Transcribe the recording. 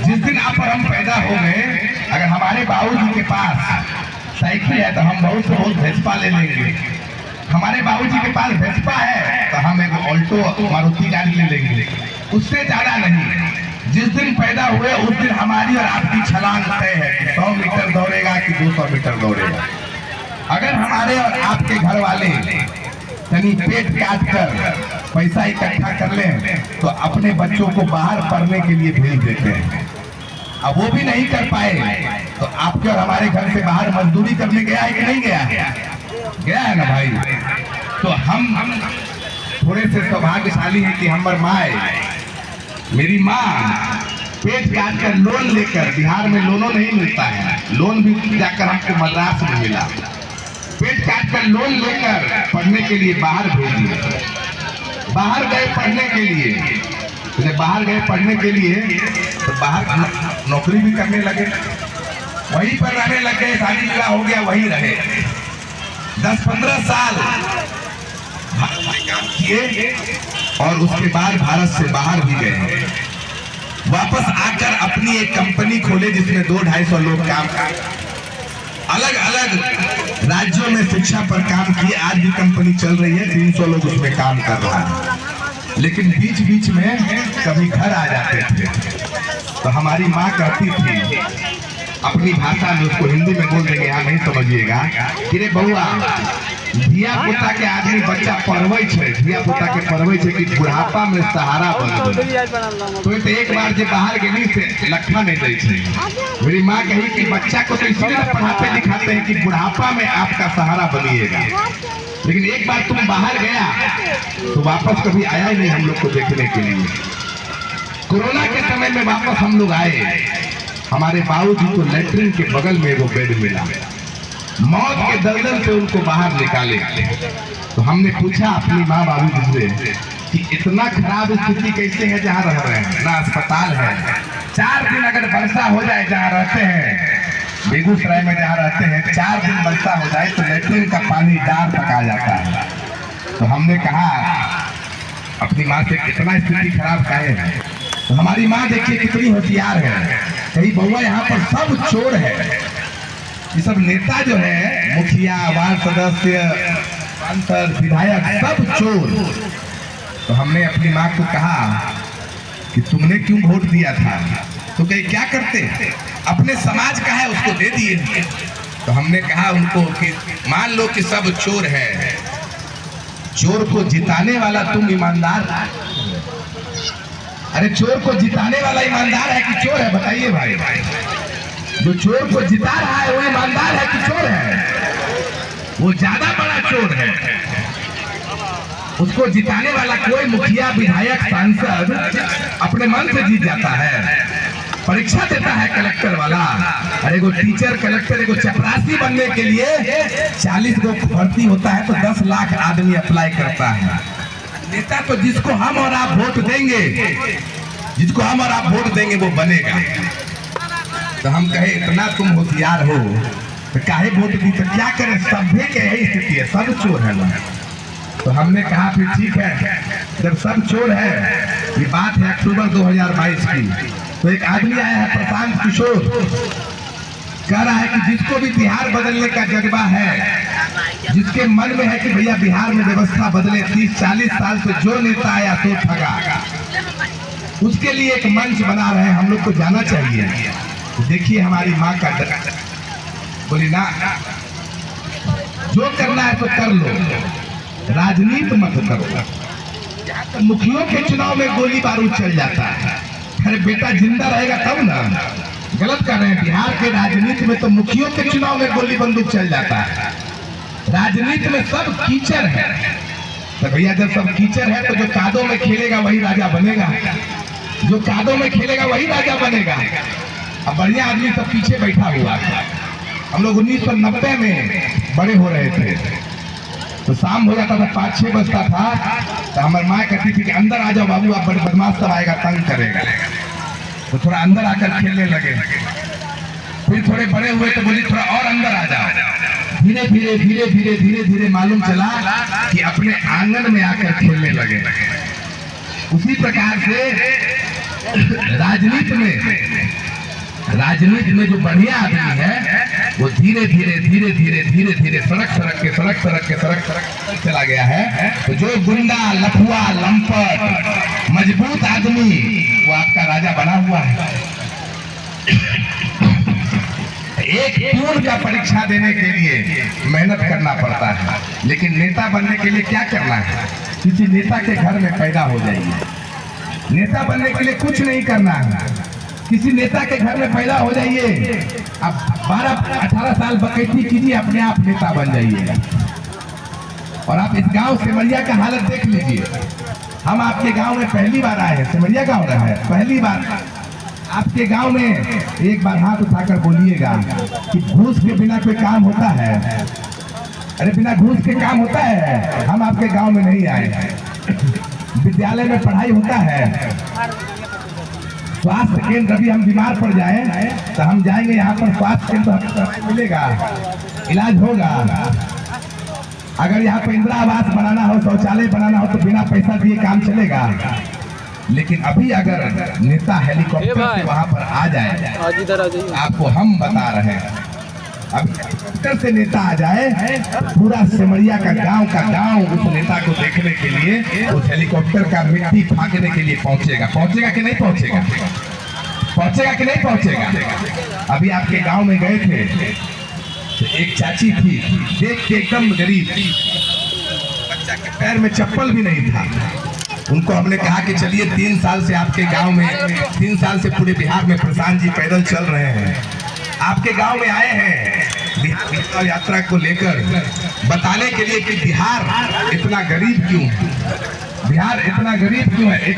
जिस दिन आप और हम पैदा हो गए, अगर हमारे बाबूजी के पास साइकिल है तो हम बहुत से बहुत वेस्पा ले लेंगे। हमारे बाबूजी के पास वेस्पा है तो हम एक ऑल्टो मारुति गाड़ी ले लेंगे, उससे ज्यादा नहीं। जिस दिन पैदा हुए उस दिन हमारी और आपकी छलांग तय है कि 100 मीटर दौड़ेगा कि 200 मीटर दौड़ेगा। अगर हमारे और आपके घर वाले तनी पेट काट कर पैसा इकट्ठा कर लें तो अपने बच्चों को बाहर पढ़ने के लिए भेज देते हैं। अब वो भी नहीं कर पाए तो आपके और हमारे घर से बाहर मजदूरी करने गया है कि नहीं गया है? गया है ना भाई। तो हम थोड़े से सौभाग्यशाली हैं कि हमारी माँ, मेरी माँ पेट काट कर लोन लेकर, बिहार में लोनों नहीं मिलता है, लोन भी जाकर हमको मद्रास में मिला, पेट काट कर लोन लेकर पढ़ने के लिए बाहर भेजिए। बाहर गए पढ़ने के लिए, तो बाहर गए पढ़ने के लिए तो बाहर नौकरी भी करने लगे, वहीं पर रहने लगे, शादी विवाह हो गया, वहीं रहे 10-15 साल काम किए और उसके बाद भारत से बाहर भी गए। वापस आकर अपनी एक कंपनी खोले जिसमें 200-250 लोग काम कर, अलग अलग राज्यों में शिक्षा पर काम किए। आज भी कंपनी चल रही है, 300 लोग उसमें काम कर रहा है। लेकिन बीच बीच में कभी घर आ जाते थे तो हमारी माँ कहती थी अपनी भाषा में, उसको हिंदी में बोल देंगे, यहाँ नहीं समझिएगा, कि रे बउआ, धिया पुता के आदमी बच्चा पढ़वे छे, धिया पुता के पढ़वे छे कि बुढ़ापा में सहारा बन। तो एक बार जब बाहर गेली से लखा नहीं दै छे। मेरी माँ कही कि बच्चा को तो इसलिए पढ़ाते लिखाते हैं कि बुढ़ापा में आपका सहारा बनिएगा, लेकिन एक बार तुम बाहर गया तो वापस कभी आया ही नहीं हम लोग को देखने के लिए। कोरोना के समय में वापस हम लोग आए, हमारे बाबूजी को लेटरिन के बगल में वो बेड मिला, मौत के दलदल से उनको बाहर निकाले। तो हमने पूछा अपनी माँ बाबूजी से कि इतना खराब स्थिति कैसे है जहाँ रह रहे हैं, ना अस्पताल है, 4 दिन अगर वर्षा हो जाए जहाँ रहते हैं, बेगूसराय में जहाँ रहते हैं, 4 दिन वर्षा हो जाए तो लेटरिन का पानी डार तक आ जाता है। तो हमने कहा अपनी माँ से कितना स्थिति खराब काहे है? तो हमारी माँ देखिए कितनी होशियार है, कही बउआ यहाँ पर सब चोर है, ये सब नेता जो है, मुखिया, वार्ड सदस्य, सांसद, विधायक, सब चोर। तो हमने अपनी माँ को कहा कि तुमने क्यों वोट दिया था? तो कहीं क्या करते, अपने समाज का है उसको दे दिए। तो हमने कहा उनको कि मान लो कि सब चोर है, चोर को जिताने वाला तुम ईमानदार? अरे चोर को जिताने वाला ईमानदार है कि चोर है? बताइए भाई, जो चोर को जिता रहा है वो ईमानदार है कि चोर है? वो ज्यादा बड़ा चोर है। उसको जिताने वाला कोई मुखिया, विधायक, सांसद अपने मन से जीत जाता है। परीक्षा देता है कलेक्टर वाला, अरे वो टीचर, कलेक्टर, एगो चपरासी बनने के लिए 40 लोग भर्ती होता है तो 10 लाख आदमी अप्लाई करता है। नेता तो जिसको हम और आप वोट देंगे, जिसको हम और आप वोट देंगे वो बनेगा। तो हम कहे इतना तुम होशियार हो तो काहे वोट दी? तो क्या करें, सभ्य के यही स्थिति है, सब चोर है ना। तो हमने कहा फिर ठीक है, जब सब चोर है, ये बात है अक्टूबर 2022 की, तो एक आदमी आया है प्रशांत किशोर, कह रहा है कि जिसको भी बिहार बदलने का जज्बा है, जिसके मन में है कि भैया बिहार में व्यवस्था बदले, 30-40 साल से जो नेता आया तो ठगा, उसके लिए एक मंच बना रहे हैं, हम लोग को जाना चाहिए। तो देखिए हमारी माँ का बोली ना, जो करना है तो कर लो, राजनीति मत करो। मुखियों के चुनाव में गोली बारूद चल जाता है, अरे बेटा जिंदा रहेगा तब ना। गलत कर रहे हैं, बिहार के राजनीति में तो मुखियों के चुनाव में गोली बंदूक चल जाता है, राजनीति में सब कीचड़ है। तो भैया जब सब कीचड़ है तो जो कादों में खेलेगा वही राजा बनेगा, जो कादों में खेलेगा वही राजा बनेगा। अब बढ़िया आदमी सब पीछे बैठा हुआ था। हम लोग 1990 में बड़े हो रहे थे, तो शाम हो जाता था, 5-6 बजता था, तो हमारी माँ कहती थी कि अंदर आ जाओ बाबू, आप बड़े बदमाश सब आएगा, तंग करेगा। तो थोड़ा अंदर आकर खेलने लगे, फिर थोड़े बड़े हुए तो बोली थोड़ा और अंदर आ जाओ। धीरे धीरे धीरे धीरे धीरे धीरे मालूम चला कि अपने आंगन में आकर खेलने लगे। उसी प्रकार से राजनीति में राजनीति में जो बढ़िया आदमी है वो धीरे धीरे धीरे धीरे धीरे धीरे सड़क चला गया है। तो जो गुंडा, लफुआ, लंपट, मजबूत आदमी वो आपका राजा बना हुआ है। एक पूर्ण का परीक्षा देने के लिए मेहनत करना पड़ता है, लेकिन नेता बनने के लिए क्या करना है? किसी नेता के घर में पैदा हो जाइए। नेता बनने के लिए कुछ नहीं करना है, किसी नेता के घर में पैदा हो जाइए। अब 12-18 साल बकैती कीजिए, अपने आप नेता बन जाइए। और आप इस गांव सिमरिया का हालत देख लीजिए। हम आपके गांव में पहली बार आए हैं, सिमरिया गांव रहा है पहली बार आपके गांव में। एक बार हाथ उठाकर बोलिएगा कि घूस के बिना कोई काम होता है? अरे बिना घूस के काम होता है? हम आपके गांव में नहीं आए हैं। विद्यालय में पढ़ाई होता है, स्वास्थ्य केंद्र अभी हम बीमार पड़ जाए तो हम जाएंगे यहाँ पर, स्वास्थ्य केंद्र मिलेगा, इलाज होगा। अगर यहाँ पर इंदिरा आवास बनाना हो, शौचालय बनाना हो तो बिना पैसा दिए काम चलेगा। लेकिन अभी अगर नेता हेलीकॉप्टर से वहां पर आ जाए, आपको हम बता रहे हैं, अब हेलीकॉप्टर से नेता आ जाए, पूरा सिमरिया का गांव उस नेता को देखने के लिए उस हेलीकॉप्टर का मिट्टी फाँकने के लिए पहुंचेगा कि नहीं पहुंचेगा? पहुंचेगा कि नहीं पहुंचेगा? अभी आपके गांव में गए थे तो एक चाची थी, देख के एकदम गरीब, बच्चा के पैर में चप्पल भी नहीं था। उनको हमने कहा कि चलिए 3 साल से आपके गांव में, 3 साल से पूरे बिहार में प्रशांत जी पैदल चल रहे हैं, आपके गांव में आए हैं बिहार यात्रा को लेकर, बताने के लिए कि बिहार इतना गरीब क्यों है, बिहार इतना गरीब क्यों है। एक